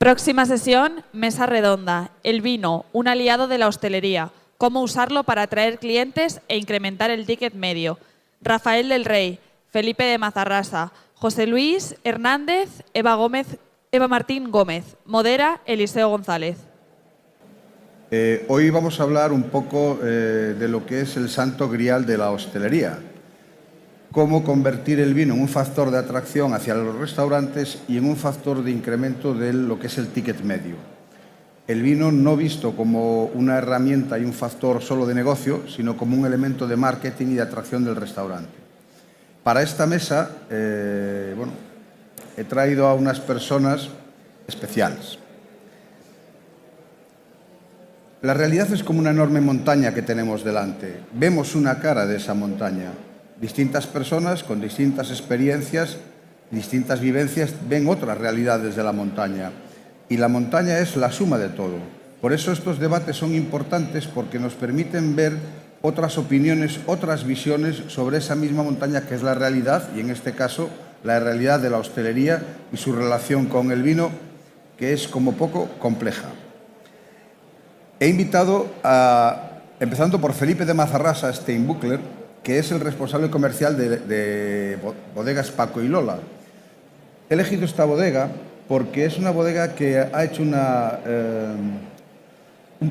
Próxima sesión, mesa redonda. El vino, un aliado de la hostelería. Cómo usarlo para atraer clientes e incrementar el ticket medio. Rafael del Rey, Felipe de Mazarrasa, José Luis Hernández, Eva Martín Gómez. Modera Eliseo González. Hoy vamos a hablar un poco de lo que es el santo grial de la hostelería. Cómo convertir el vino en un factor de atracción hacia los restaurantes y en un factor de incremento de lo que es el ticket medio. El vino no visto como una herramienta y un factor solo de negocio, sino como un elemento de marketing y de atracción del restaurante. Para esta mesa, he traído a unas personas especiales. La realidad es como una enorme montaña que tenemos delante. Vemos una cara de esa montaña. Distintas personas con distintas experiencias, distintas vivencias, ven otras realidades de la montaña. Y la montaña es la suma de todo. Por eso estos debates son importantes porque nos permiten ver otras opiniones, otras visiones sobre esa misma montaña que es la realidad, y en este caso la realidad de la hostelería y su relación con el vino, que es como poco compleja. He invitado empezando por Felipe de Mazarrasa Steinbuckler, que es el responsable comercial de bodegas Paco y Lola. He elegido esta bodega porque es una bodega que ha hecho un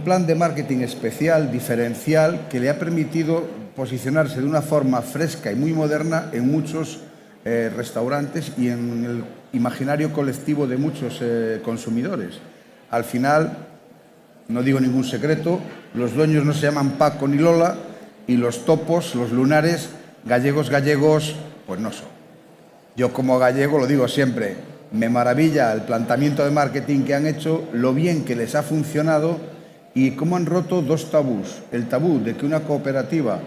plan de marketing especial, diferencial, que le ha permitido posicionarse de una forma fresca y muy moderna en muchos restaurantes y en el imaginario colectivo de muchos consumidores. Al final, no digo ningún secreto, los dueños no se llaman Paco ni Lola, y los topos, los lunares, gallegos, pues no son. Yo como gallego lo digo siempre, me maravilla el planteamiento de marketing que han hecho, lo bien que les ha funcionado y cómo han roto dos tabús. El tabú de que una cooperativa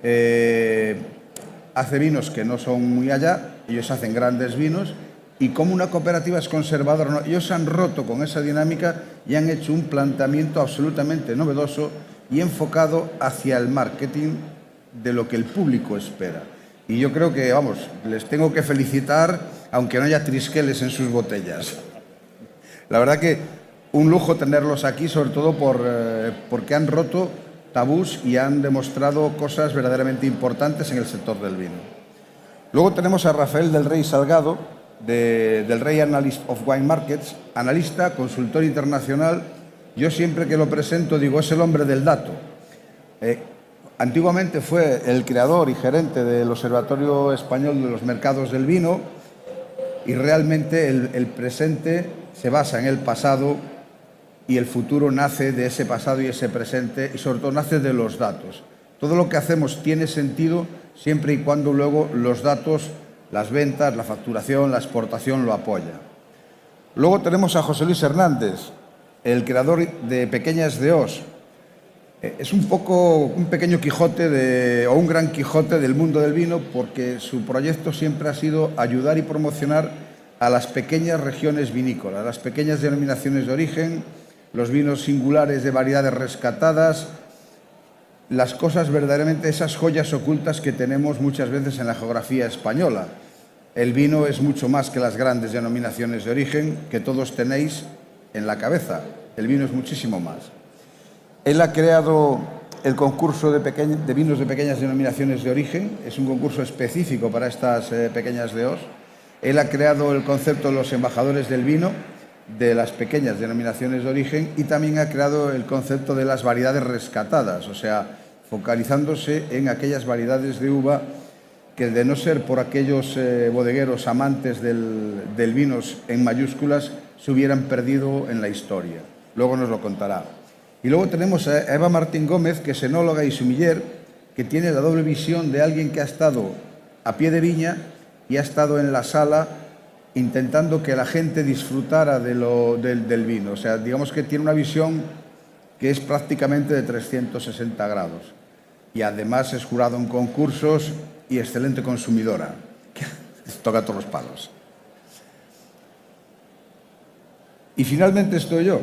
hace vinos que no son muy allá, ellos hacen grandes vinos, y cómo una cooperativa es conservadora. No, ellos han roto con esa dinámica y han hecho un planteamiento absolutamente novedoso y enfocado hacia el marketing de lo que el público espera. Y yo creo que, les tengo que felicitar, aunque no haya trisqueles en sus botellas. La verdad que un lujo tenerlos aquí, sobre todo porque han roto tabús y han demostrado cosas verdaderamente importantes en el sector del vino. Luego tenemos a Rafael del Rey Salgado, del Rey Analyst of Wine Markets, analista, consultor internacional. Yo siempre que lo presento digo, es el hombre del dato. Antiguamente fue el creador y gerente del Observatorio Español de los Mercados del Vino, y realmente el presente se basa en el pasado y el futuro nace de ese pasado y ese presente, y sobre todo nace de los datos. Todo lo que hacemos tiene sentido siempre y cuando luego los datos, las ventas, la facturación, la exportación lo apoya. Luego tenemos a José Luis Hernández, el creador de Pequeñas de Os. Es un pequeño Quijote o un gran Quijote del mundo del vino, porque su proyecto siempre ha sido ayudar y promocionar a las pequeñas regiones vinícolas, a las pequeñas denominaciones de origen, los vinos singulares de variedades rescatadas, las cosas verdaderamente, esas joyas ocultas que tenemos muchas veces en la geografía española. El vino es mucho más que las grandes denominaciones de origen que todos tenéis en la cabeza. El vino es muchísimo más. Él ha creado el concurso de vinos de pequeñas denominaciones de origen. Es un concurso específico para estas pequeñas de Os. Él ha creado el concepto de los embajadores del vino de las pequeñas denominaciones de origen, y también ha creado el concepto de las variedades rescatadas, o sea, focalizándose en aquellas variedades de uva que, de no ser por aquellos bodegueros amantes del vino en mayúsculas, se hubieran perdido en la historia. Luego nos lo contará. Y luego tenemos a Eva Martín Gómez, que es enóloga y sommelier, que tiene la doble visión de alguien que ha estado a pie de viña y ha estado en la sala intentando que la gente disfrutara del vino. O sea, digamos que tiene una visión que es prácticamente de 360 grados. Y además es jurado en concursos y excelente consumidora. Toca todos los palos. Y finalmente estoy yo.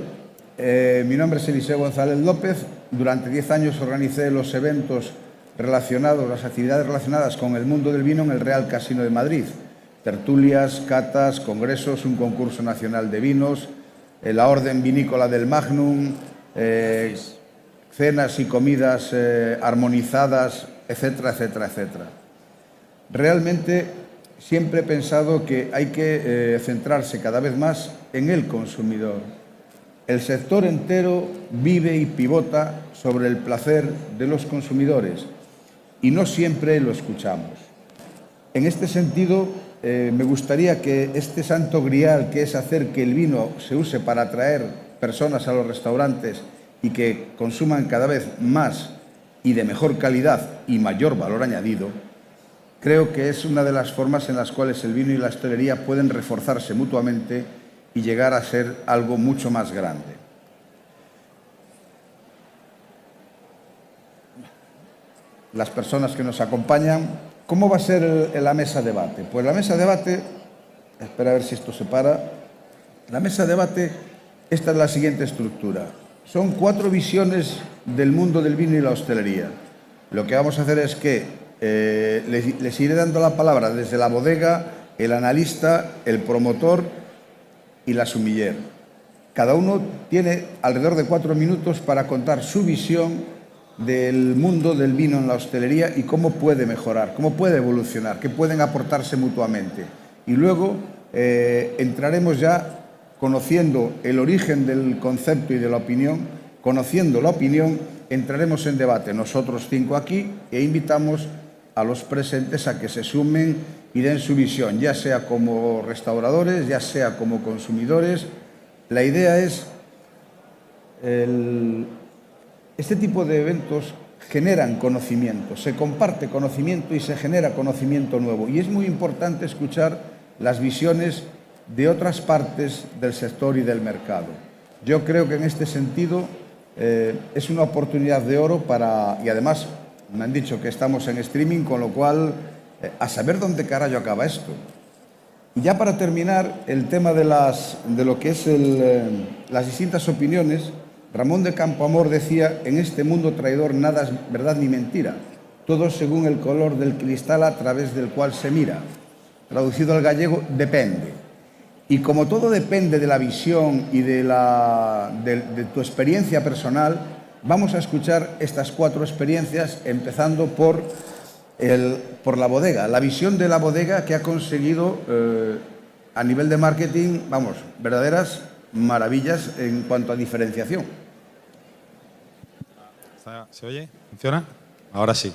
Mi nombre es Eliseo González López. Durante 10 años organicé los eventos relacionados, las actividades relacionadas con el mundo del vino en el Real Casino de Madrid. Tertulias, catas, congresos, un concurso nacional de vinos, la orden vinícola del Magnum, cenas y comidas armonizadas, etcétera, etcétera, etcétera. Realmente siempre he pensado que hay que centrarse cada vez más en el consumidor. El sector entero vive y pivota sobre el placer de los consumidores y no siempre lo escuchamos. En este sentido, me gustaría que este santo grial, que es hacer que el vino se use para atraer personas a los restaurantes y que consuman cada vez más y de mejor calidad y mayor valor añadido, creo que es una de las formas en las cuales el vino y la hostelería pueden reforzarse mutuamente y llegar a ser algo mucho más grande. Las personas que nos acompañan, ¿cómo va a ser la mesa debate? Pues la mesa debate, espera a ver si esto se para. La mesa debate, esta es la siguiente estructura. Son 4 visiones del mundo del vino y la hostelería. Lo que vamos a hacer es que les iré dando la palabra desde la bodega, el analista, el promotor y la sumiller. Cada uno tiene alrededor de 4 minutos para contar su visión del mundo del vino en la hostelería y cómo puede mejorar, cómo puede evolucionar, qué pueden aportarse mutuamente. Y luego entraremos ya conociendo el origen del concepto y de la opinión, conociendo la opinión, entraremos en debate nosotros 5 aquí e invitamos a los presentes a que se sumen y den su visión, ya sea como restauradores, ya sea como consumidores. La idea es, este tipo de eventos generan conocimiento, se comparte conocimiento y se genera conocimiento nuevo. Y es muy importante escuchar las visiones de otras partes del sector y del mercado. Yo creo que en este sentido es una oportunidad de oro para, y además me han dicho que estamos en streaming, con lo cual a saber dónde carajo acaba esto. Y ya para terminar, el tema de lo que es las distintas opiniones, Ramón de Campoamor decía: en este mundo traidor nada es verdad ni mentira, todo según el color del cristal a través del cual se mira. Traducido al gallego, depende. Y como todo depende de la visión y de tu experiencia personal, vamos a escuchar estas 4 experiencias, empezando por la bodega. La visión de la bodega, que ha conseguido a nivel de marketing, vamos, verdaderas maravillas en cuanto a diferenciación. ¿Se oye? ¿Funciona? Ahora sí.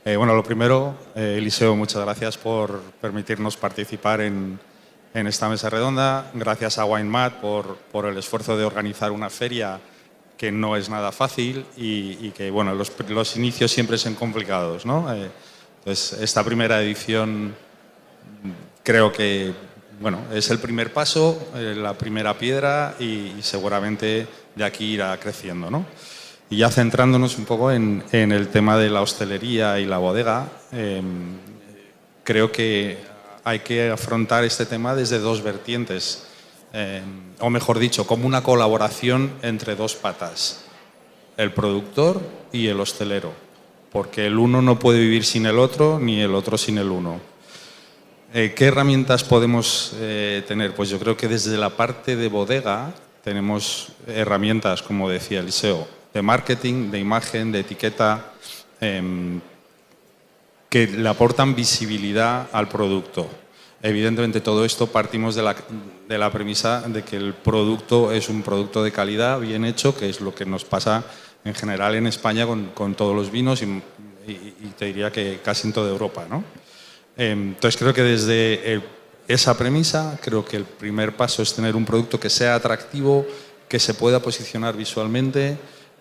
Bueno, lo primero, Eliseo, muchas gracias por permitirnos participar en esta mesa redonda. Gracias a WineMat por el esfuerzo de organizar una feria que no es nada fácil y que, bueno, los inicios siempre son complicados, ¿no? Entonces, esta primera edición creo que, bueno, es el primer paso, la primera piedra y seguramente de aquí irá creciendo, ¿no? Y ya centrándonos un poco en el tema de la hostelería y la bodega, creo que hay que afrontar este tema desde 2 vertientes, o mejor dicho, como una colaboración entre 2 patas, el productor y el hostelero, porque el uno no puede vivir sin el otro, ni el otro sin el uno. ¿Qué herramientas podemos tener? Pues yo creo que desde la parte de bodega tenemos herramientas, como decía Eliseo, de marketing, de imagen, de etiqueta, que le aportan visibilidad al producto. Evidentemente, todo esto partimos de la premisa de que el producto es un producto de calidad, bien hecho, que es lo que nos pasa en general en España con todos los vinos y te diría que casi en toda Europa, ¿no? Entonces, creo que desde esa premisa, creo que el primer paso es tener un producto que sea atractivo, que se pueda posicionar visualmente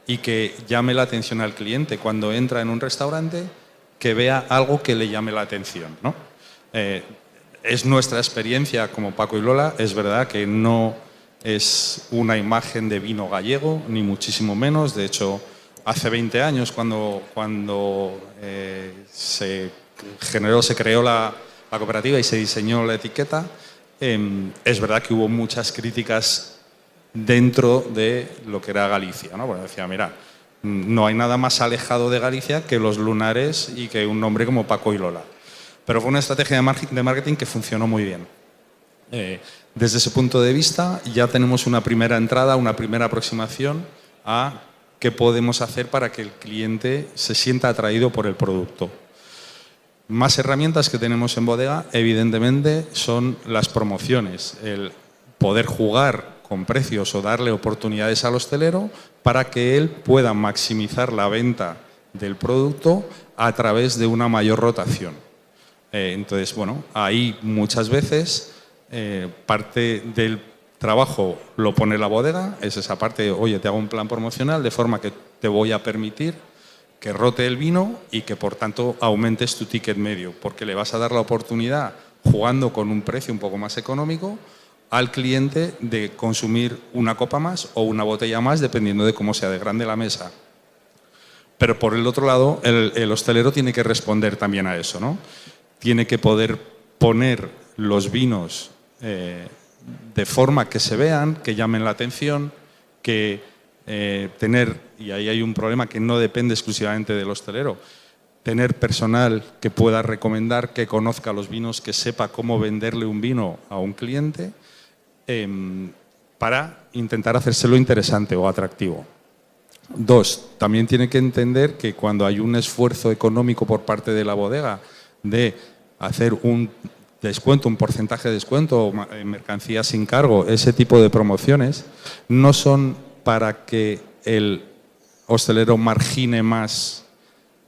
y que llame la atención al cliente cuando entra en un restaurante, que vea algo que le llame la atención, ¿no? Es nuestra experiencia como Paco y Lola, es verdad que no es una imagen de vino gallego, ni muchísimo menos. De hecho, hace 20 años, cuando se creó la cooperativa y se diseñó la etiqueta, es verdad que hubo muchas críticas dentro de lo que era Galicia, ¿no? Porque decía, mira, no hay nada más alejado de Galicia que los lunares y que un nombre como Paco y Lola. Pero fue una estrategia de marketing que funcionó muy bien. Desde ese punto de vista ya tenemos una primera entrada, una primera aproximación a qué podemos hacer para que el cliente se sienta atraído por el producto. Más herramientas que tenemos en bodega, evidentemente, son las promociones, el poder jugar con precios o darle oportunidades al hostelero para que él pueda maximizar la venta del producto a través de una mayor rotación. Entonces, bueno, ahí muchas veces parte del trabajo lo pone la bodega, es esa parte, oye, te hago un plan promocional de forma que te voy a permitir que rote el vino y que por tanto aumentes tu ticket medio, porque le vas a dar la oportunidad, jugando con un precio un poco más económico, al cliente de consumir una copa más o una botella más, dependiendo de cómo sea de grande la mesa. Pero por el otro lado, el hostelero tiene que responder también a eso, ¿no? Tiene que poder poner los vinos de forma que se vean, que llamen la atención, que tener, y ahí hay un problema que no depende exclusivamente del hostelero, tener personal que pueda recomendar, que conozca los vinos, que sepa cómo venderle un vino a un cliente para intentar hacérselo interesante o atractivo. Dos, también tiene que entender que cuando hay un esfuerzo económico por parte de la bodega de hacer un descuento, un porcentaje de descuento, mercancía sin cargo, ese tipo de promociones, no son para que el hostelero margine más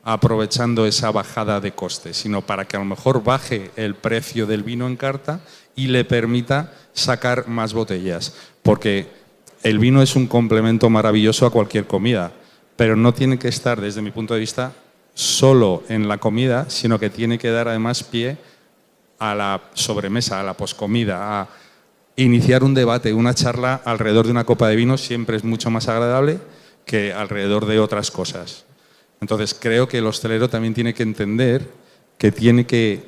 aprovechando esa bajada de costes, sino para que a lo mejor baje el precio del vino en carta y le permita sacar más botellas. Porque el vino es un complemento maravilloso a cualquier comida, pero no tiene que estar, desde mi punto de vista, solo en la comida, sino que tiene que dar además pie a la sobremesa, a la poscomida, a iniciar un debate, una charla alrededor de una copa de vino siempre es mucho más agradable que alrededor de otras cosas. Entonces creo que el hostelero también tiene que entender que tiene que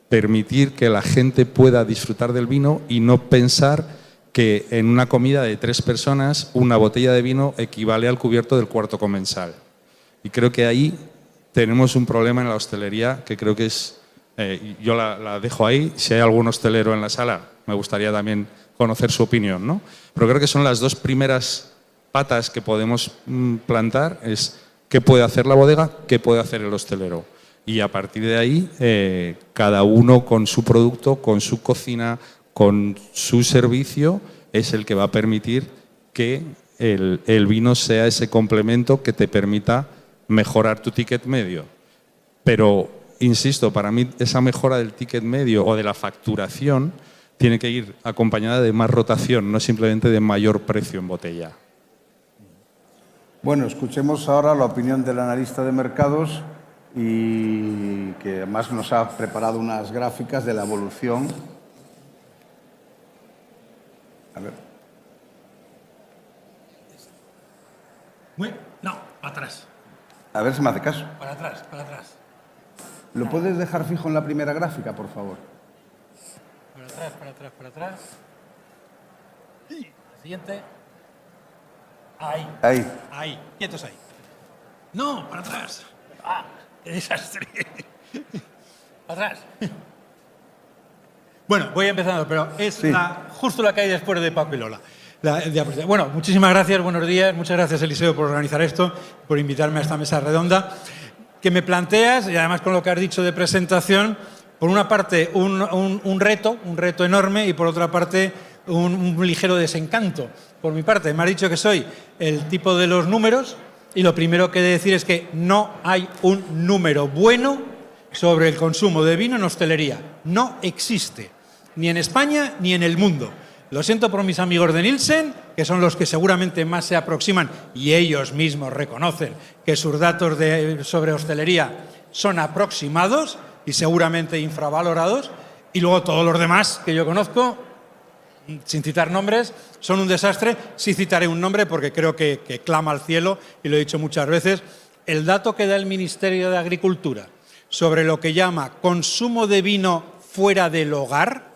permitir que la gente pueda disfrutar del vino y no pensar que en una comida de 3 personas una botella de vino equivale al cubierto del cuarto comensal. Y creo que ahí tenemos un problema en la hostelería que creo que es... yo la dejo ahí, si hay algún hostelero en la sala, me gustaría también conocer su opinión, ¿no? Pero creo que son las dos primeras patas que podemos plantar, es qué puede hacer la bodega, qué puede hacer el hostelero. Y a partir de ahí, cada uno con su producto, con su cocina, con su servicio, es el que va a permitir que el vino sea ese complemento que te permita mejorar tu ticket medio. Pero insisto, para mí esa mejora del ticket medio o de la facturación tiene que ir acompañada de más rotación, no simplemente de mayor precio en botella. Bueno, escuchemos ahora la opinión del analista de mercados y que además nos ha preparado unas gráficas de la evolución. A ver. No, para atrás. A ver si me hace caso. Para atrás, para atrás. ¿Lo puedes dejar fijo en la primera gráfica, por favor? Para atrás, para atrás, para atrás. La siguiente. Ahí. Ahí. Ahí. Quietos ahí. No, para atrás. ¡Ah! ¡Qué desastre! Para atrás. Bueno, voy empezando, pero es sí, justo la que hay después de Paco y Lola. Bueno, muchísimas gracias, buenos días. Muchas gracias, Eliseo, por organizar esto, por invitarme a esta mesa redonda. Que me planteas, y además con lo que has dicho de presentación, por una parte un reto enorme, y por otra parte un ligero desencanto. Por mi parte, me has dicho que soy el tipo de los números, y lo primero que he de decir es que no hay un número bueno sobre el consumo de vino en hostelería. No existe, ni en España ni en el mundo. Lo siento por mis amigos de Nielsen, que son los que seguramente más se aproximan, y ellos mismos reconocen que sus datos sobre hostelería son aproximados y seguramente infravalorados, y luego todos los demás que yo conozco, sin citar nombres, son un desastre. Sí citaré un nombre porque creo que clama al cielo, y lo he dicho muchas veces. El dato que da el Ministerio de Agricultura sobre lo que llama consumo de vino fuera del hogar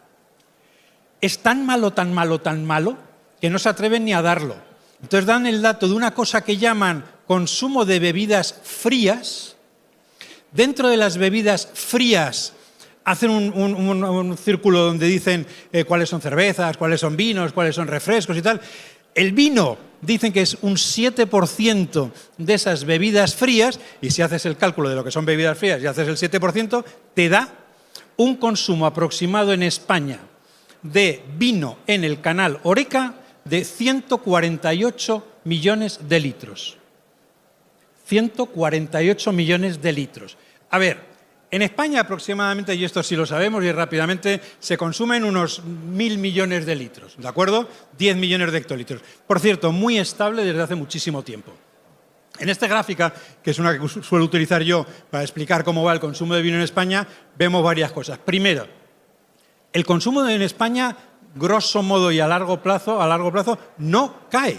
es tan malo, tan malo, tan malo, que no se atreven ni a darlo. Entonces dan el dato de una cosa que llaman consumo de bebidas frías. Dentro de las bebidas frías hacen un círculo donde dicen cuáles son cervezas, cuáles son vinos, cuáles son refrescos y tal. El vino dicen que es un 7% de esas bebidas frías, y si haces el cálculo de lo que son bebidas frías y haces el 7%, te da un consumo aproximado en España de vino en el canal Horeca de 148 millones de litros. 148 millones de litros. A ver, en España aproximadamente, y esto sí lo sabemos y rápidamente, se consumen unos 1.000 millones de litros, ¿de acuerdo? 10 millones de hectolitros. Por cierto, muy estable desde hace muchísimo tiempo. En esta gráfica, que es una que suelo utilizar yo para explicar cómo va el consumo de vino en España, vemos varias cosas. Primero, el consumo en España, grosso modo y a largo plazo, no cae.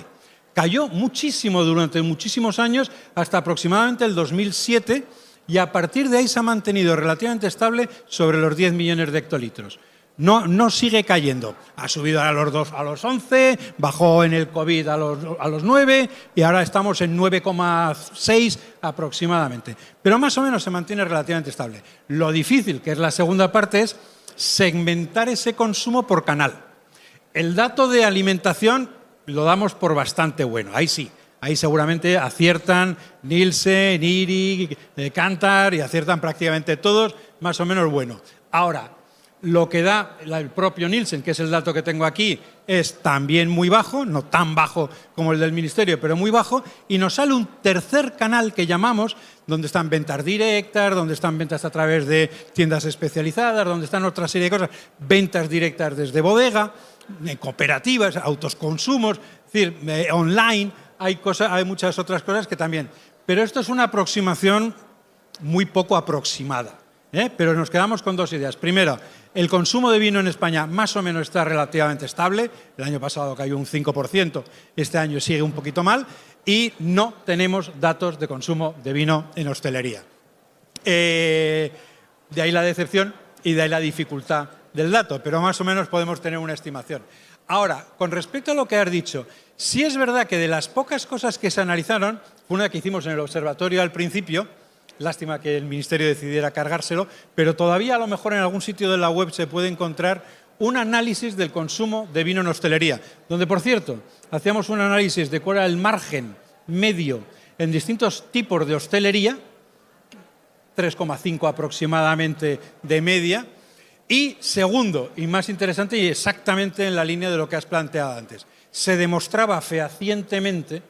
Cayó muchísimo durante muchísimos años, hasta aproximadamente el 2007, y a partir de ahí se ha mantenido relativamente estable sobre los 10 millones de hectolitros. No sigue cayendo. Ha subido a los 11, bajó en el COVID a los 9 y ahora estamos en 9,6 aproximadamente. Pero más o menos se mantiene relativamente estable. Lo difícil, que es la segunda parte, es segmentar ese consumo por canal. El dato de alimentación lo damos por bastante bueno, ahí sí. Ahí seguramente aciertan Nielsen, IRI, Kantar y aciertan prácticamente todos, más o menos bueno. Ahora, lo que da el propio Nielsen, que es el dato que tengo aquí, es también muy bajo, no tan bajo como el del Ministerio, pero muy bajo, y nos sale un tercer canal que llamamos, donde están ventas directas, donde están ventas a través de tiendas especializadas, donde están otra serie de cosas, ventas directas desde bodega, cooperativas, autoconsumos, es decir, online. Hay muchas otras cosas que también. Pero esto es una aproximación muy poco aproximada. Pero nos quedamos con dos ideas. Primero, el consumo de vino en España más o menos está relativamente estable. El año pasado cayó un 5%, este año sigue un poquito mal. Y no tenemos datos de consumo de vino en hostelería. De ahí la decepción y de ahí la dificultad del dato. Pero más o menos podemos tener una estimación. Ahora, con respecto a lo que has dicho, sí es verdad que de las pocas cosas que se analizaron, fue una que hicimos en el observatorio al principio, lástima que el Ministerio decidiera cargárselo, pero todavía a lo mejor en algún sitio de la web se puede encontrar un análisis del consumo de vino en hostelería, donde, por cierto, hacíamos un análisis de cuál era el margen medio en distintos tipos de hostelería, 3,5 aproximadamente de media. Y segundo, y más interesante, y exactamente en la línea de lo que has planteado antes, se demostraba fehacientemente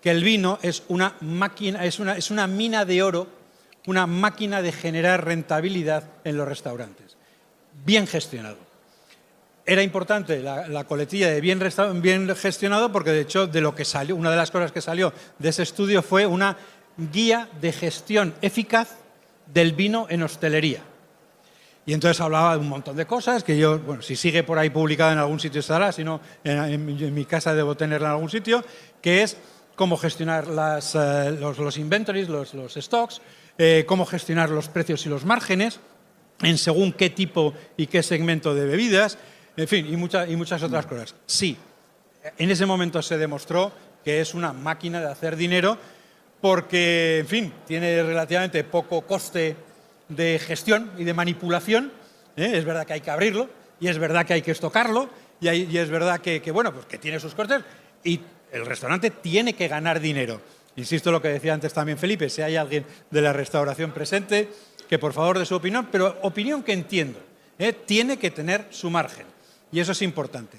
que el vino es una máquina, es una mina de oro, una máquina de generar rentabilidad en los restaurantes. Bien gestionado. Era importante la coletilla de bien gestionado porque, de hecho, de lo que salió, una de las cosas que salió de ese estudio fue una guía de gestión eficaz del vino en hostelería. Y entonces hablaba de un montón de cosas que yo, bueno, si sigue por ahí publicada en algún sitio estará, si no, en mi casa debo tenerla en algún sitio, que es cómo gestionar los inventories, los stocks, cómo gestionar los precios y los márgenes, en según qué tipo y qué segmento de bebidas, en fin, y muchas otras cosas. Sí, en ese momento se demostró que es una máquina de hacer dinero porque, en fin, tiene relativamente poco coste de gestión y de manipulación. Es verdad que hay que abrirlo y es verdad que hay que estocarlo y es verdad que bueno, pues que tiene sus costes y el restaurante tiene que ganar dinero. Insisto en lo que decía antes también Felipe, si hay alguien de la restauración presente, que por favor dé su opinión, pero opinión que entiendo, tiene que tener su margen y eso es importante.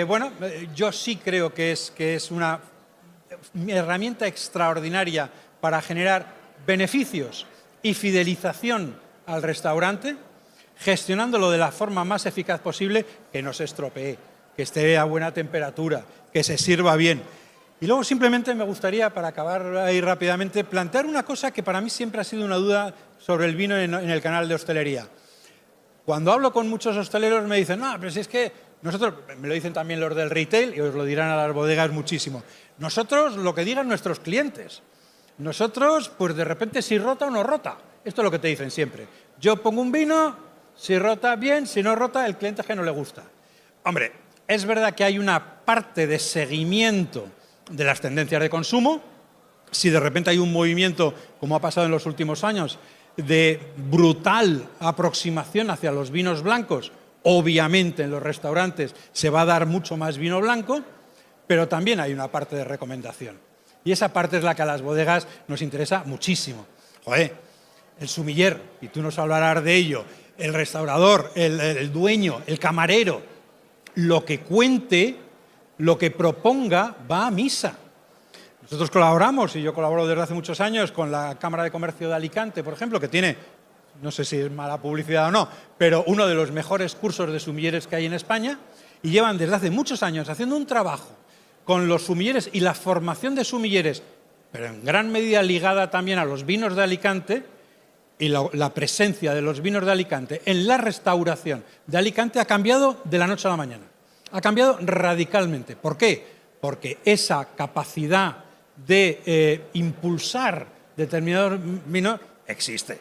Bueno, yo sí creo que es una herramienta extraordinaria para generar beneficios y fidelización al restaurante, gestionándolo de la forma más eficaz posible, que no se estropee, que esté a buena temperatura, que se sirva bien. Y luego simplemente me gustaría, para acabar ahí rápidamente, plantear una cosa que para mí siempre ha sido una duda sobre el vino en el canal de hostelería. Cuando hablo con muchos hosteleros me dicen, no, pero si es que nosotros, me lo dicen también los del retail y os lo dirán a las bodegas muchísimo, nosotros lo que digan nuestros clientes. Nosotros, pues de repente, si rota o no rota. Esto es lo que te dicen siempre. Yo pongo un vino, si rota bien, si no rota, el cliente es que no le gusta. Hombre, es verdad que hay una parte de seguimiento de las tendencias de consumo. Si de repente hay un movimiento, como ha pasado en los últimos años, de brutal aproximación hacia los vinos blancos. Obviamente en los restaurantes se va a dar mucho más vino blanco, pero también hay una parte de recomendación. Y esa parte es la que a las bodegas nos interesa muchísimo. Joder, el sumiller, y tú nos hablarás de ello, el restaurador, el dueño, el camarero, lo que cuente, lo que proponga, va a misa. Nosotros colaboramos, y yo colaboro desde hace muchos años, con la Cámara de Comercio de Alicante, por ejemplo, que tiene, no sé si es mala publicidad o no, pero uno de los mejores cursos de sumilleres que hay en España, y llevan desde hace muchos años haciendo un trabajo con los sumilleres y la formación de sumilleres, pero en gran medida ligada también a los vinos de Alicante, y la presencia de los vinos de Alicante en la restauración de Alicante ha cambiado de la noche a la mañana. Ha cambiado radicalmente. ¿Por qué? Porque esa capacidad de impulsar determinados vinos existe.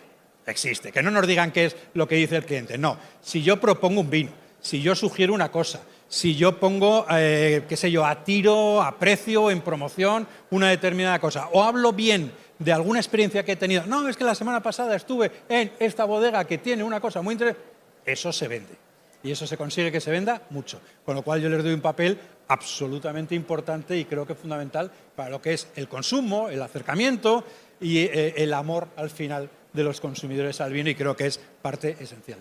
Que no nos digan qué es lo que dice el cliente. No, si yo propongo un vino, si yo sugiero una cosa, si yo pongo, qué sé yo, a tiro, a precio, en promoción, una determinada cosa, o hablo bien de alguna experiencia que he tenido. No, es que la semana pasada estuve en esta bodega que tiene una cosa muy interesante. Eso se vende. Y eso se consigue que se venda mucho. Con lo cual yo les doy un papel absolutamente importante y creo que fundamental para lo que es el consumo, el acercamiento y el amor al final de los consumidores al vino, y creo que es parte esencial.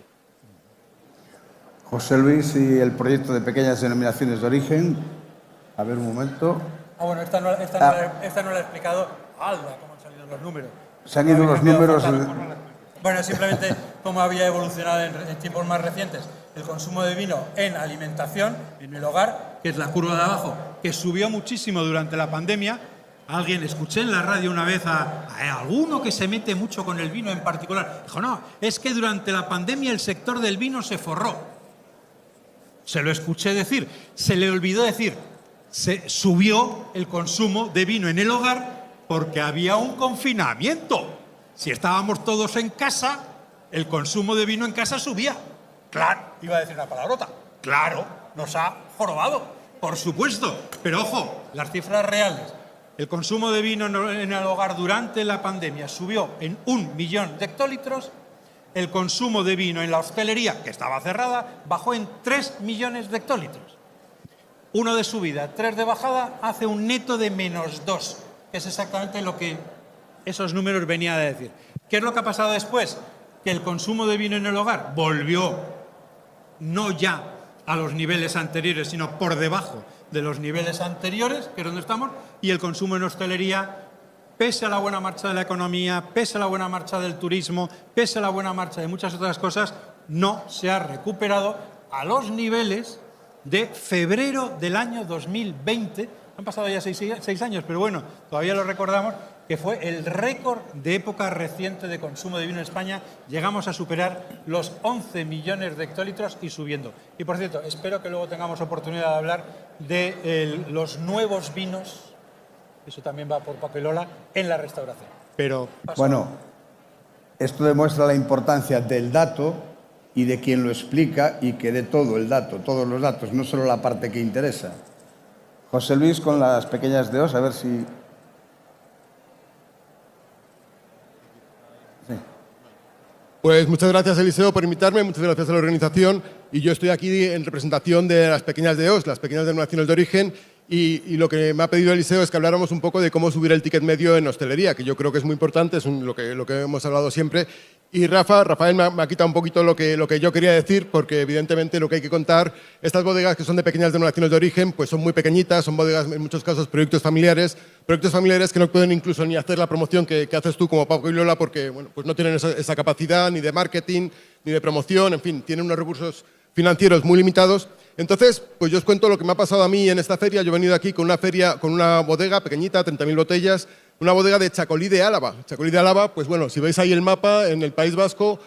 José Luis y el proyecto de pequeñas denominaciones de origen. A ver, un momento. Bueno, esta no la he explicado. ¡Hala! ¿Cómo han salido los números? Se han ido los números. Bueno, simplemente cómo había evolucionado en tiempos más recientes el consumo de vino en alimentación, en el hogar, que es la curva de abajo, que subió muchísimo durante la pandemia. Escuché en la radio una vez a alguno que se mete mucho con el vino en particular. Dijo, no, es que durante la pandemia el sector del vino se forró. Se lo escuché decir, se le olvidó decir, se subió el consumo de vino en el hogar porque había un confinamiento. Si estábamos todos en casa, el consumo de vino en casa subía. Claro, iba a decir una palabrota. Claro, nos ha jorobado, por supuesto. Pero ojo, las cifras reales. El consumo de vino en el hogar durante la pandemia subió en 1 millón de hectolitros. El consumo de vino en la hostelería, que estaba cerrada, bajó en 3 millones de hectolitros. 1 de subida, 3 de bajada, hace un neto de -2, que es exactamente lo que esos números venían a decir. ¿Qué es lo que ha pasado después? Que el consumo de vino en el hogar volvió no ya a los niveles anteriores, sino por debajo de los niveles anteriores, que es donde estamos, y el consumo en hostelería, pese a la buena marcha de la economía, pese a la buena marcha del turismo, pese a la buena marcha de muchas otras cosas, no se ha recuperado a los niveles de febrero del año 2020. Han pasado ya 6 años, pero bueno, todavía lo recordamos, que fue el récord de época reciente de consumo de vino en España. Llegamos a superar los 11 millones de hectolitros y subiendo. Y por cierto, espero que luego tengamos oportunidad de hablar de los nuevos vinos, eso también va por Papilola, en la restauración. Pero bueno, esto demuestra la importancia del dato y de quien lo explica y que dé todo el dato, todos los datos, no solo la parte que interesa. José Luis con las pequeñas DOs, a ver si... Sí. Pues muchas gracias, Eliseo, por invitarme, muchas gracias a la organización. Y yo estoy aquí en representación de las pequeñas DOs, las pequeñas denominaciones de origen, y lo que me ha pedido Eliseo es que habláramos un poco de cómo subir el ticket medio en hostelería, que yo creo que es muy importante, es lo que hemos hablado siempre. Y Rafael me ha quitado un poquito lo que yo quería decir, porque evidentemente lo que hay que contar, estas bodegas que son de pequeñas denominaciones de origen, pues son muy pequeñitas, son bodegas en muchos casos proyectos familiares que no pueden incluso ni hacer la promoción que haces tú como Paco y Lola, porque bueno, pues no tienen esa capacidad ni de marketing, ni de promoción, en fin, tienen unos recursos financieros muy limitados. Entonces, pues yo os cuento lo que me ha pasado a mí en esta feria. Yo he venido aquí con una bodega pequeñita, 30.000 botellas, una bodega de Chacolí de Álava. Chacolí de Álava, pues bueno, si veis ahí el mapa, en el País Vasco,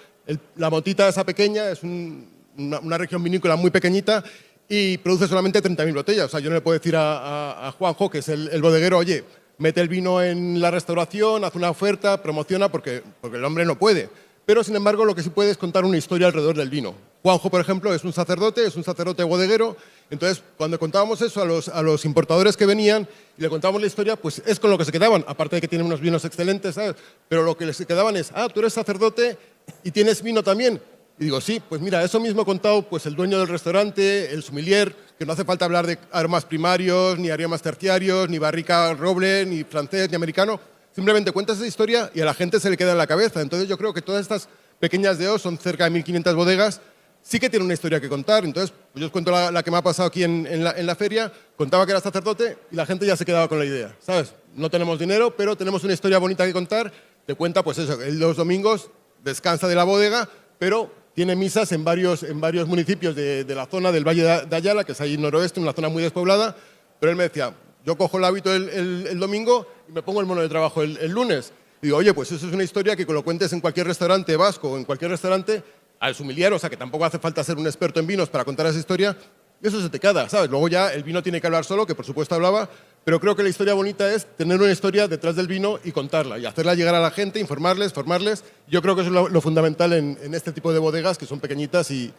la motita esa pequeña es una región vinícola muy pequeñita y produce solamente 30.000 botellas. O sea, yo no le puedo decir a Juanjo, que es el bodeguero, oye, mete el vino en la restauración, haz una oferta, promociona, porque el hombre no puede. Pero, sin embargo, lo que sí puede es contar una historia alrededor del vino. Juanjo, por ejemplo, es un sacerdote bodeguero. Entonces, cuando contábamos eso a los importadores que venían y le contábamos la historia, pues es con lo que se quedaban, aparte de que tienen unos vinos excelentes, ¿sabes? Pero lo que les quedaban es, tú eres sacerdote y tienes vino también. Y digo, sí, pues mira, eso mismo ha contado pues, el dueño del restaurante, el sommelier, que no hace falta hablar de aromas primarios, ni aromas terciarios, ni barrica roble, ni francés, ni americano. Simplemente cuentas esa historia y a la gente se le queda en la cabeza. Entonces yo creo que todas estas pequeñas DOs, son cerca de 1.500 bodegas, sí que tienen una historia que contar. Entonces, pues yo os cuento la que me ha pasado aquí en la feria. Contaba que era sacerdote y la gente ya se quedaba con la idea, ¿sabes? No tenemos dinero, pero tenemos una historia bonita que contar. Te cuenta, pues eso, él los domingos descansa de la bodega, pero tiene misas en varios municipios de la zona del Valle de Ayala, que es ahí noroeste, una zona muy despoblada. Pero él me decía, yo cojo el hábito el domingo y me pongo el mono de trabajo el lunes. Y digo, oye, pues eso es una historia que lo cuentes en cualquier restaurante vasco o en cualquier restaurante, al sommelier, o sea, que tampoco hace falta ser un experto en vinos para contar esa historia, y eso se te queda, ¿sabes? Luego ya el vino tiene que hablar solo, que por supuesto hablaba, pero creo que la historia bonita es tener una historia detrás del vino y contarla, y hacerla llegar a la gente, informarles, formarles. Yo creo que eso es lo fundamental en este tipo de bodegas, que son pequeñitas y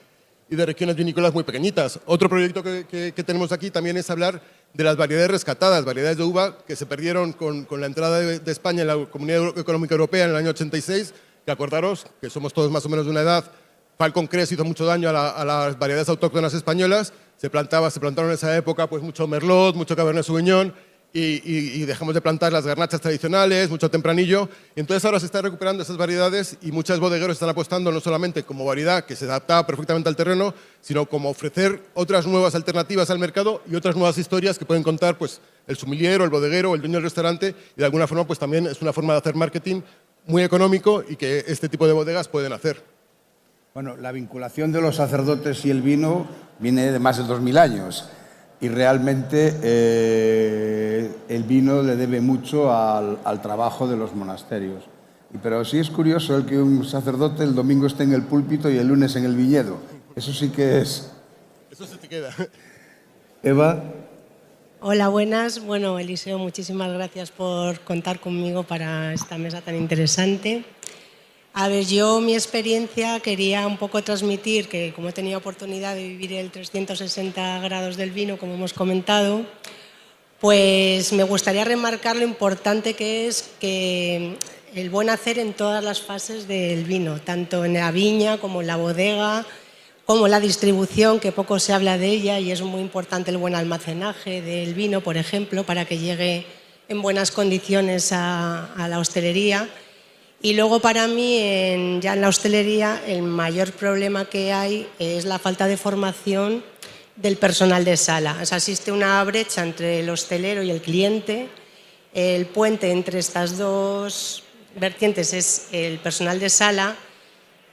de regiones vinícolas muy pequeñitas. Otro proyecto que tenemos aquí también es hablar de las variedades rescatadas, variedades de uva que se perdieron con la entrada de España en la Comunidad Económica Europea en el año 86, que acordaros, que somos todos más o menos de una edad. Falcon Crest hizo mucho daño a las variedades autóctonas españolas. Se plantaron en esa época pues, mucho Merlot, mucho Cabernet Sauvignon y dejamos de plantar las garnachas tradicionales, mucho tempranillo. Y entonces ahora se están recuperando esas variedades y muchos bodegueros están apostando no solamente como variedad que se adapta perfectamente al terreno, sino como ofrecer otras nuevas alternativas al mercado y otras nuevas historias que pueden contar pues, el sumiller o el bodeguero o el dueño del restaurante, y de alguna forma pues, también es una forma de hacer marketing muy económico y que este tipo de bodegas pueden hacer. Bueno, la vinculación de los sacerdotes y el vino viene de más de 2000 años y realmente el vino le debe mucho al trabajo de los monasterios. Pero sí es curioso el que un sacerdote el domingo esté en el púlpito y el lunes en el viñedo. Eso sí que es... Eso se te queda. Eva. Hola, buenas. Bueno, Eliseo, muchísimas gracias por contar conmigo para esta mesa tan interesante. A ver, yo mi experiencia quería un poco transmitir que como he tenido oportunidad de vivir el 360 grados del vino, como hemos comentado, pues me gustaría remarcar lo importante que es que el buen hacer en todas las fases del vino, tanto en la viña como en la bodega, como la distribución, que poco se habla de ella y es muy importante el buen almacenaje del vino, por ejemplo, para que llegue en buenas condiciones a la hostelería. Y luego para mí, ya en la hostelería, el mayor problema que hay es la falta de formación del personal de sala. O sea, existe una brecha entre el hostelero y el cliente. El puente entre estas dos vertientes es el personal de sala.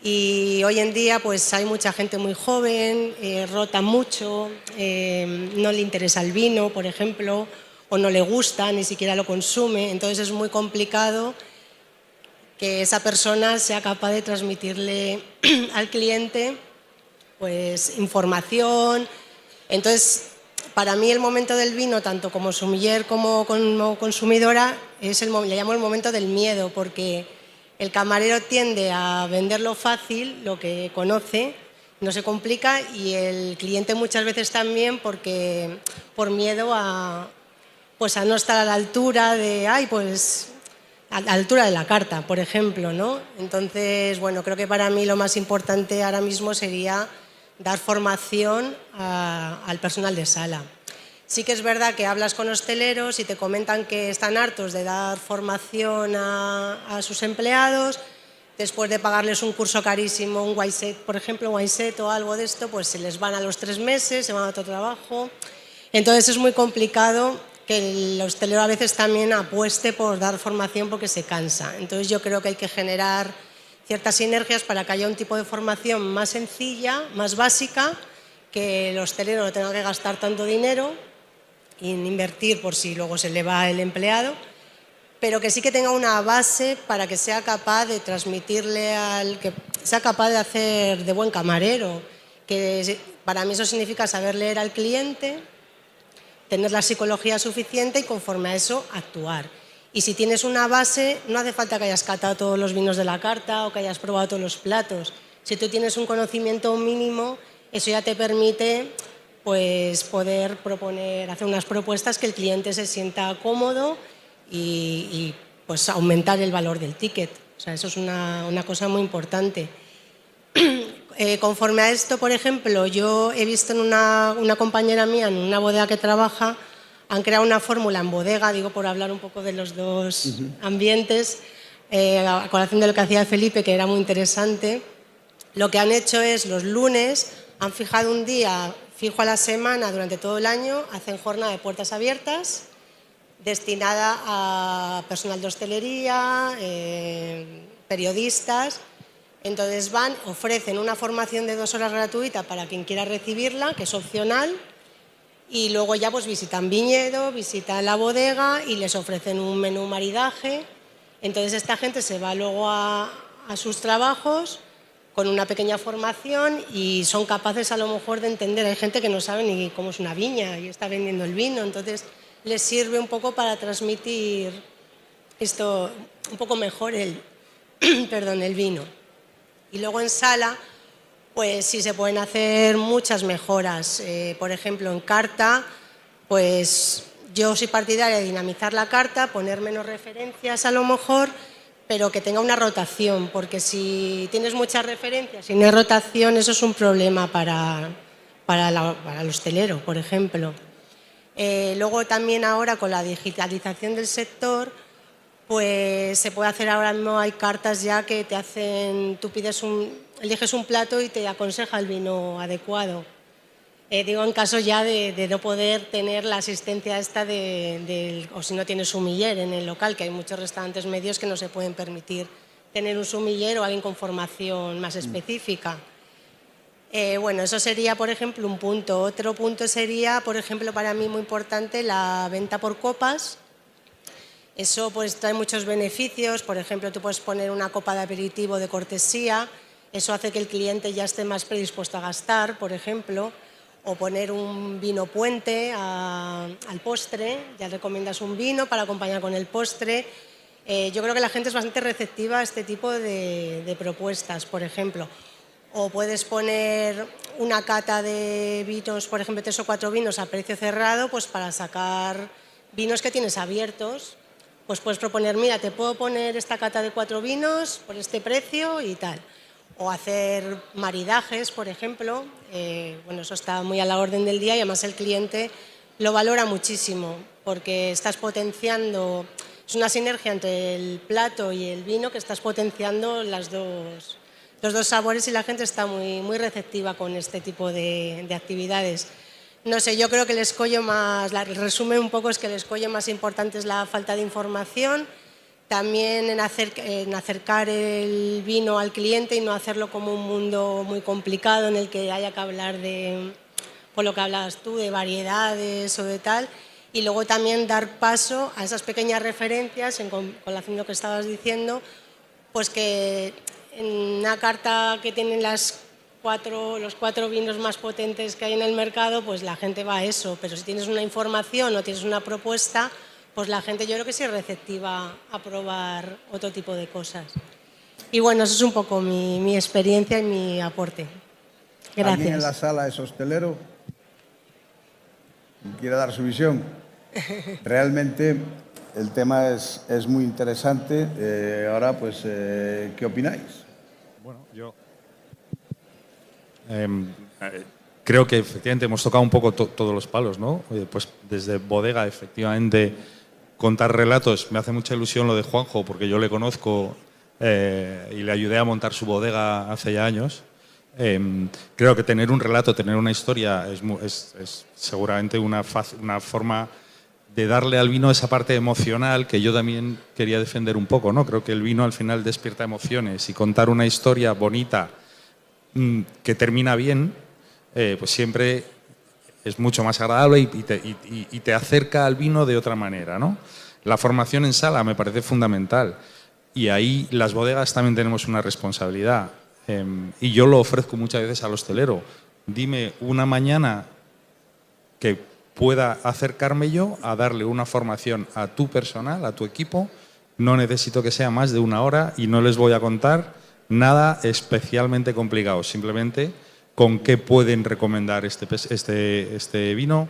Y hoy en día pues hay mucha gente muy joven, rota mucho, no le interesa el vino, por ejemplo, o no le gusta, ni siquiera lo consume. Entonces es muy complicado que esa persona sea capaz de transmitirle al cliente pues, información. Entonces, para mí el momento del vino, tanto como sommelier como consumidora, le llamo el momento del miedo, porque el camarero tiende a venderlo fácil, lo que conoce, no se complica, y el cliente muchas veces también por miedo a no estar a la altura de, a la altura de la carta, por ejemplo, ¿no? Entonces, bueno, creo que para mí lo más importante ahora mismo sería dar formación al personal de sala. Sí que es verdad que hablas con hosteleros y te comentan que están hartos de dar formación a sus empleados. Después de pagarles un curso carísimo, un WineSet, por ejemplo, un WineSet o algo de esto, pues se les van a los 3 meses, se van a otro trabajo. Entonces es muy complicado que el hostelero a veces también apueste por dar formación porque se cansa. Entonces yo creo que hay que generar ciertas sinergias para que haya un tipo de formación más sencilla, más básica, que el hostelero no tenga que gastar tanto dinero en invertir por si luego se le va el empleado, pero que sí que tenga una base para que sea capaz de transmitirle que sea capaz de hacer de buen camarero, que para mí eso significa saber leer al cliente, tener la psicología suficiente y conforme a eso actuar. Y si tienes una base, no hace falta que hayas catado todos los vinos de la carta o que hayas probado todos los platos. Si tú tienes un conocimiento mínimo, eso ya te permite pues, poder proponer, hacer unas propuestas que el cliente se sienta cómodo y pues, aumentar el valor del ticket. O sea, eso es una cosa muy importante. Conforme a esto, por ejemplo, yo he visto en una compañera mía, en una bodega que trabaja, han creado una fórmula en bodega, digo por hablar un poco de los dos ambientes, a colación de lo que hacía Felipe, que era muy interesante. Lo que han hecho es, los lunes, han fijado un día fijo a la semana durante todo el año, hacen jornada de puertas abiertas, destinada a personal de hostelería, periodistas. Entonces van, ofrecen una formación de 2 horas gratuita para quien quiera recibirla, que es opcional, y luego ya pues visitan viñedo, visitan la bodega y les ofrecen un menú maridaje. Entonces esta gente se va luego a sus trabajos con una pequeña formación y son capaces a lo mejor de entender. Hay gente que no sabe ni cómo es una viña y está vendiendo el vino, entonces les sirve un poco para transmitir esto un poco mejor el vino. Y luego en sala, pues sí se pueden hacer muchas mejoras. Por ejemplo, en carta, pues yo soy partidaria de dinamizar la carta, poner menos referencias a lo mejor, pero que tenga una rotación, porque si tienes muchas referencias y no hay rotación, eso es un problema para el hostelero, por ejemplo. Luego también ahora con la digitalización del sector, pues se puede hacer ahora mismo, hay cartas ya que te hacen, tú eliges un plato y te aconseja el vino adecuado. Digo en caso ya de no poder tener la asistencia esta o si no tienes sumiller en el local, que hay muchos restaurantes medios que no se pueden permitir tener un sumiller o alguien con formación más específica. Bueno, eso sería, por ejemplo, un punto. Otro punto sería, por ejemplo, para mí muy importante, la venta por copas. Eso pues trae muchos beneficios. Por ejemplo, tú puedes poner una copa de aperitivo de cortesía. Eso hace que el cliente ya esté más predispuesto a gastar, por ejemplo. O poner un vino puente al postre. Ya recomiendas un vino para acompañar con el postre. Yo creo que la gente es bastante receptiva a este tipo de propuestas, por ejemplo. O puedes poner una cata de vinos, por ejemplo, 3 o 4 vinos a precio cerrado, pues para sacar vinos que tienes abiertos. Pues puedes proponer, mira, te puedo poner esta cata de 4 vinos por este precio y tal. O hacer maridajes, por ejemplo. Bueno, eso está muy a la orden del día y además el cliente lo valora muchísimo porque estás potenciando, es una sinergia entre el plato y el vino que estás potenciando los dos sabores y la gente está muy receptiva con este tipo de actividades. No sé, yo creo que el escollo más, el resumen un poco es que el escollo más importante es la falta de información, también en acercar el vino al cliente y no hacerlo como un mundo muy complicado en el que haya que hablar de, por lo que hablabas tú, de variedades o de tal, y luego también dar paso a esas pequeñas referencias, en colación a lo que estabas diciendo, pues que en una carta que tienen los 4 vinos más potentes que hay en el mercado, pues la gente va a eso. Pero si tienes una información o tienes una propuesta, pues la gente yo creo que sí es receptiva a probar otro tipo de cosas. Y bueno, eso es un poco mi experiencia y mi aporte. Gracias. ¿Alguien en la sala es hostelero? ¿Quiere dar su visión? Realmente el tema es muy interesante. Ahora, pues, ¿qué opináis? Bueno, yo creo que efectivamente hemos tocado un poco todos los palos, ¿no? Pues desde bodega, efectivamente, contar relatos. Me hace mucha ilusión lo de Juanjo, porque yo le conozco y le ayudé a montar su bodega hace ya años. Creo que tener un relato, tener una historia es seguramente una forma de darle al vino esa parte emocional que yo también quería defender un poco, ¿no? Creo que el vino al final despierta emociones y contar una historia bonita que termina bien, pues siempre es mucho más agradable y te acerca al vino de otra manera, ¿no? La formación en sala me parece fundamental y ahí las bodegas también tenemos una responsabilidad y yo lo ofrezco muchas veces al hostelero. Dime una mañana que pueda acercarme yo a darle una formación a tu personal, a tu equipo. No necesito que sea más de 1 hora y no les voy a contar Nada especialmente complicado, simplemente con qué pueden recomendar este vino,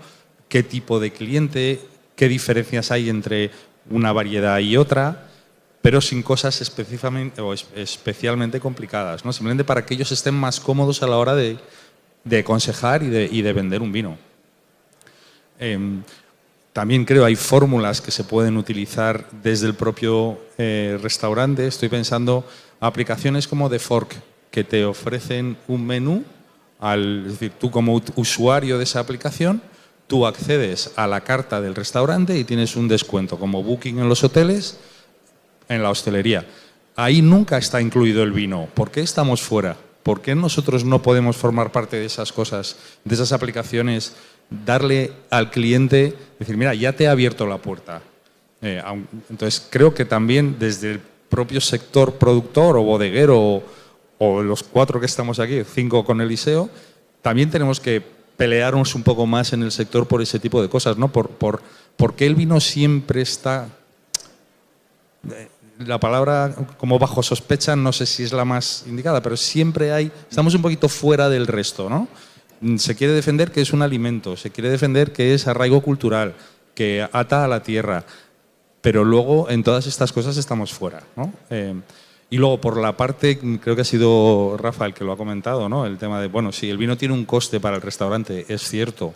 qué tipo de cliente, qué diferencias hay entre una variedad y otra, pero sin cosas especialmente complicadas, ¿no? Simplemente para que ellos estén más cómodos a la hora de aconsejar y de vender un vino. También creo hay fórmulas que se pueden utilizar desde el propio restaurante. Estoy pensando aplicaciones como The Fork, que te ofrecen un menú, es decir, tú como usuario de esa aplicación, tú accedes a la carta del restaurante y tienes un descuento, como Booking en los hoteles, en la hostelería. Ahí nunca está incluido el vino. ¿Por qué estamos fuera? ¿Por qué nosotros no podemos formar parte de esas cosas, de esas aplicaciones, darle al cliente, decir, mira, ya te he abierto la puerta? Entonces, creo que también desde el propio sector productor o bodeguero o los 4 que estamos aquí, 5 con Eliseo, también tenemos que pelearnos un poco más en el sector por ese tipo de cosas, ¿no? ¿Por qué el vino siempre está, la palabra como bajo sospecha, no sé si es la más indicada, pero siempre estamos un poquito fuera del resto, ¿no? Se quiere defender que es un alimento, se quiere defender que es arraigo cultural, que ata a la tierra, pero luego en todas estas cosas estamos fuera, ¿no? Y luego por la parte, creo que ha sido Rafa el que lo ha comentado, ¿no? El tema de, bueno, sí, el vino tiene un coste para el restaurante, es cierto,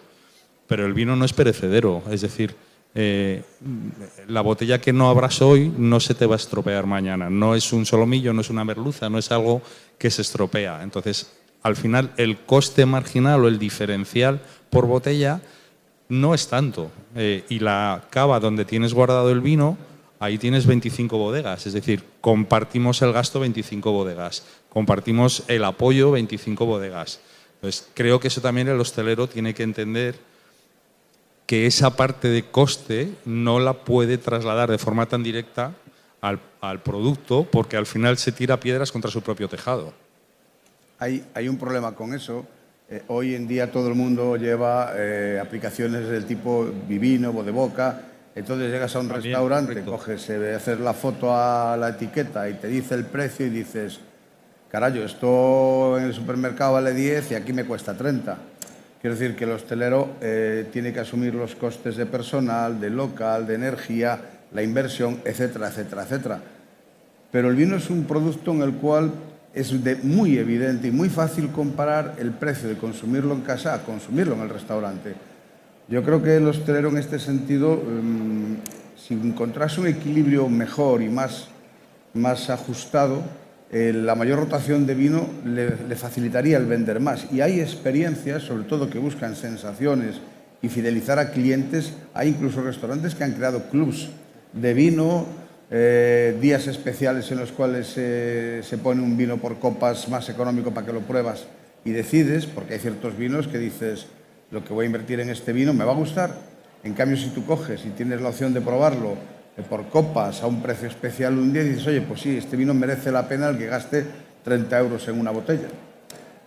pero el vino no es perecedero, es decir, la botella que no abras hoy no se te va a estropear mañana, no es un solomillo, no es una merluza, no es algo que se estropea. Entonces, al final, el coste marginal o el diferencial por botella no es tanto. Y la cava donde tienes guardado el vino, ahí tienes 25 bodegas, es decir, compartimos el gasto 25 bodegas, compartimos el apoyo 25 bodegas. Entonces, creo que eso también el hostelero tiene que entender, que esa parte de coste no la puede trasladar de forma tan directa al producto, porque al final se tira piedras contra su propio tejado. Hay un problema con eso. Hoy en día todo el mundo lleva aplicaciones del tipo Vivino, Vodeboca. Entonces llegas a un restaurante, correcto, coges, haces la foto a la etiqueta y te dice el precio y dices, carajo, esto en el supermercado vale 10 y aquí me cuesta 30. Quiero decir que el hostelero tiene que asumir los costes de personal, de local, de energía, la inversión, etcétera, etcétera, etcétera. Pero el vino es un producto en el cual es muy evidente y muy fácil comparar el precio de consumirlo en casa a consumirlo en el restaurante. Yo creo que el hostelero en este sentido, si encontrase un equilibrio mejor y más ajustado, la mayor rotación de vino le facilitaría el vender más. Y hay experiencias, sobre todo que buscan sensaciones y fidelizar a clientes. Hay incluso restaurantes que han creado clubs de vino, días especiales en los cuales se pone un vino por copas más económico para que lo pruebas y decides, porque hay ciertos vinos que dices, lo que voy a invertir en este vino me va a gustar. En cambio, si tú coges y tienes la opción de probarlo por copas a un precio especial un día y dices, oye, pues sí, este vino merece la pena el que gaste 30 euros en una botella.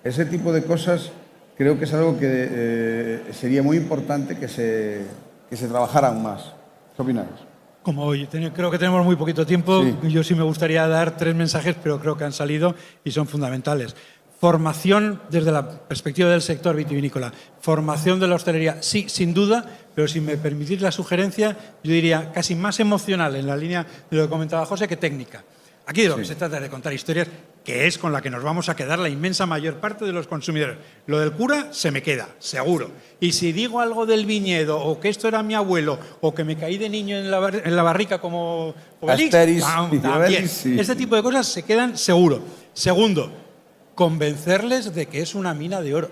Ese tipo de cosas creo que es algo que sería muy importante que se trabajaran más. ¿Qué opináis? Como creo que tenemos muy poquito tiempo, sí, yo sí me gustaría dar 3 mensajes, pero creo que han salido y son fundamentales. Formación desde la perspectiva del sector vitivinícola. Formación de la hostelería, sí, sin duda, pero si me permitís la sugerencia, yo diría casi más emocional en la línea de lo que comentaba José que técnica. Aquí de lo que se trata es de contar historias, que es con la que nos vamos a quedar la inmensa mayor parte de los consumidores. Lo del cura se me queda, seguro. Y si digo algo del viñedo, o que esto era mi abuelo, o que me caí de niño en la barrica como Obelix, también. Sí. Este tipo de cosas se quedan seguro. Segundo, convencerles de que es una mina de oro.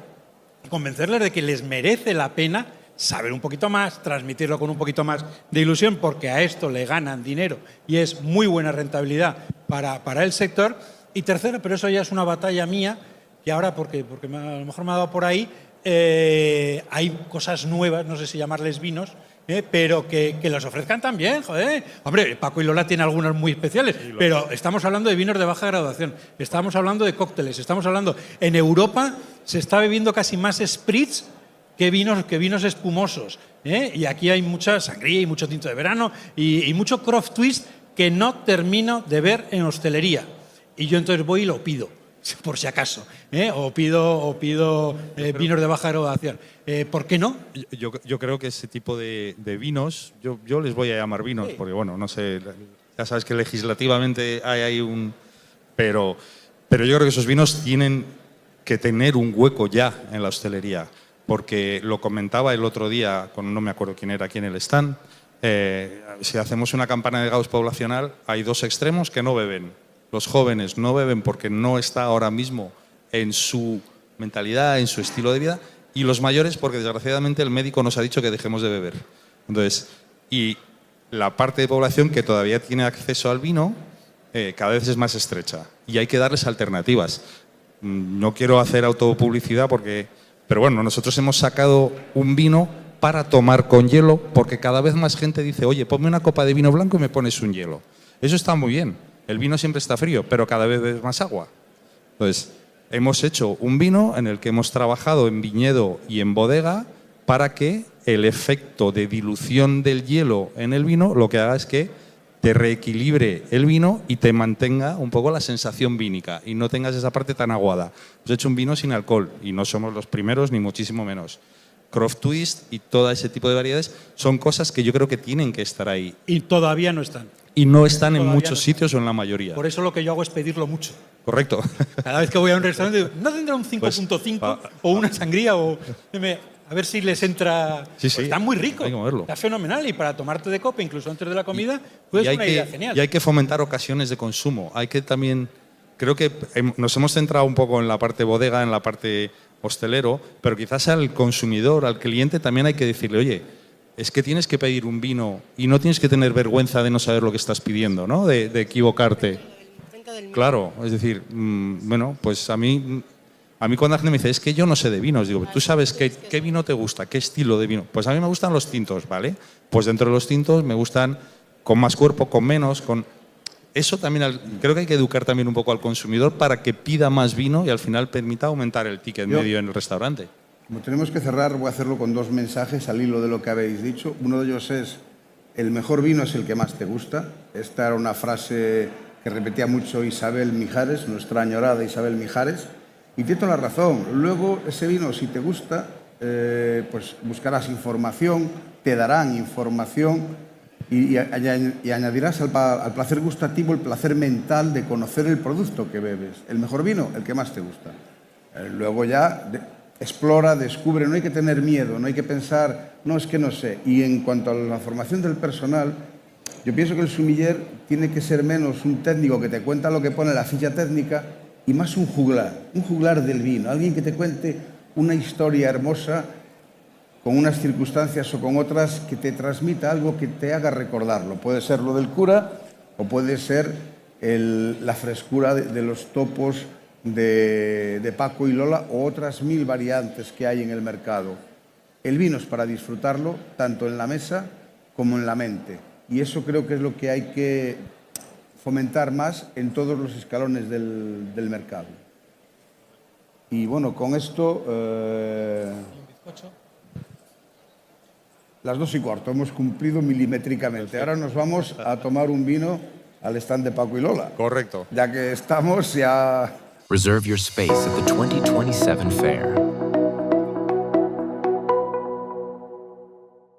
Convencerles de que les merece la pena saber un poquito más, transmitirlo con un poquito más de ilusión, porque a esto le ganan dinero y es muy buena rentabilidad para el sector. Y tercero, pero eso ya es una batalla mía, y ahora porque a lo mejor me ha dado por ahí, hay cosas nuevas, no sé si llamarles vinos, pero que los ofrezcan también, joder. Hombre, Paco y Lola tienen algunos muy especiales, pero estamos hablando de vinos de baja graduación, estamos hablando de cócteles, estamos hablando... En Europa se está bebiendo casi más spritz que vinos espumosos, y aquí hay mucha sangría y mucho tinto de verano y mucho craft twist que no termino de ver en hostelería. y yo entonces voy y lo pido, por si acaso, o pido vinos de baja graduación. ¿Por qué no? Yo creo que ese tipo de vinos, yo les voy a llamar vinos, Sí. porque bueno, no sé, ya sabes que legislativamente hay un... Pero yo creo que esos vinos tienen que tener un hueco ya en la hostelería, porque lo comentaba el otro día, no me acuerdo quién era aquí en el stand, si hacemos una campana de Gauss poblacional, hay dos extremos que no beben. Los jóvenes no beben porque no está ahora mismo en su mentalidad, en su estilo de vida, y los mayores porque desgraciadamente el médico nos ha dicho que dejemos de beber. Entonces, y la parte de población que todavía tiene acceso al vino cada vez es más estrecha y hay que darles alternativas. No quiero hacer autopublicidad pero bueno, nosotros hemos sacado un vino para tomar con hielo porque cada vez más gente dice, oye, ponme una copa de vino blanco y me pones un hielo. Eso está muy bien. El vino siempre está frío, pero cada vez es más agua. Entonces, hemos hecho un vino en el que hemos trabajado en viñedo y en bodega para que el efecto de dilución del hielo en el vino lo que haga es que te reequilibre el vino y te mantenga un poco la sensación vínica y no tengas esa parte tan aguada. Hemos hecho un vino sin alcohol y no somos los primeros ni muchísimo menos. Croft Twist y todo ese tipo de variedades son cosas que yo creo que tienen que estar ahí. Y todavía no están. Y no están en Todavía muchos no están. sitios o en la mayoría. Por eso lo que yo hago es pedirlo mucho. Correcto. Cada vez que voy a un restaurante digo, ¿no tendrá un 5.5 o una sangría? O a ver si les entra... Sí, sí. Pues está muy rico, Hay que moverlo. está fenomenal y para tomarte de copa, incluso antes de la comida, pues es una idea genial. Y hay que fomentar ocasiones de consumo. Hay que también... Creo que nos hemos centrado un poco en la parte bodega, en la parte hostelero, pero quizás al consumidor, al cliente, también hay que decirle, oye, es que tienes que pedir un vino y no tienes que tener vergüenza de no saber lo que estás pidiendo, ¿no? De equivocarte. Claro, es decir, bueno, pues a mí cuando la gente me dice, es que yo no sé de vinos, digo, ¿tú sabes qué vino te gusta? ¿Qué estilo de vino? Pues a mí me gustan los tintos, ¿vale? Pues dentro de los tintos me gustan con más cuerpo, con menos, con... Eso también creo que hay que educar también un poco al consumidor para que pida más vino y al final permita aumentar el ticket medio en el restaurante. Como tenemos que cerrar, voy a hacerlo con dos mensajes al hilo de lo que habéis dicho. Uno de ellos es, el mejor vino es el que más te gusta. Esta era una frase que repetía mucho Isabel Mijares, nuestra añorada Isabel Mijares, y tiene toda la razón. Luego, ese vino, si te gusta, pues buscarás información, te darán información y añadirás al placer gustativo el placer mental de conocer el producto que bebes. El mejor vino, el que más te gusta. Luego ya explora, descubre, no hay que tener miedo, no hay que pensar, no, es que no sé. Y en cuanto a la formación del personal, yo pienso que el sommelier tiene que ser menos un técnico que te cuenta lo que pone en la ficha técnica y más un juglar del vino, alguien que te cuente una historia hermosa con unas circunstancias o con otras que te transmita algo que te haga recordarlo. Puede ser lo del cura o puede ser la frescura de los topos de Paco y Lola o otras 1000 variantes que hay en el mercado. El vino es para disfrutarlo tanto en la mesa como en la mente. Y eso creo que es lo que hay que fomentar más en todos los escalones del mercado. Y bueno, con esto... las 2:15, hemos cumplido milimétricamente. Ahora nos vamos a tomar un vino al stand de Paco y Lola. Correcto. Ya que estamos, ya... Reserve your space at the 2027 fair.